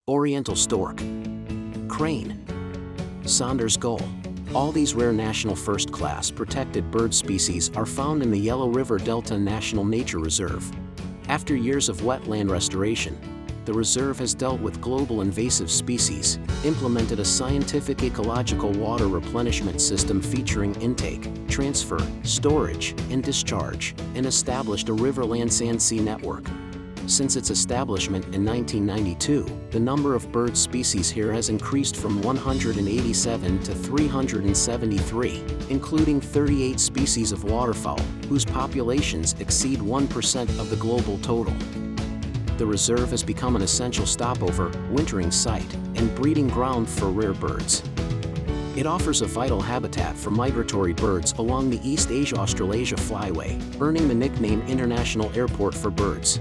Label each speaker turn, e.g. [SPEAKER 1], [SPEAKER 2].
[SPEAKER 1] oriental stork, crane, Saunders gull. All these rare national first-class protected bird species are found in the Yellow River Delta National Nature Reserve. After years of wetland restoration, the reserve has dealt with global invasive species, implemented a scientific ecological water replenishment system featuring intake, transfer, storage, and discharge, and established a river land-sand sea network. Since its establishment in 1992, the number of bird species here has increased from 187 to 373, including 38 species of waterfowl, whose populations exceed 1% of the global total. The reserve has become an essential stopover, wintering site, and breeding ground for rare birds. It offers a vital habitat for migratory birds along the East Asia-Australasia flyway, earning the nickname International Airport for Birds.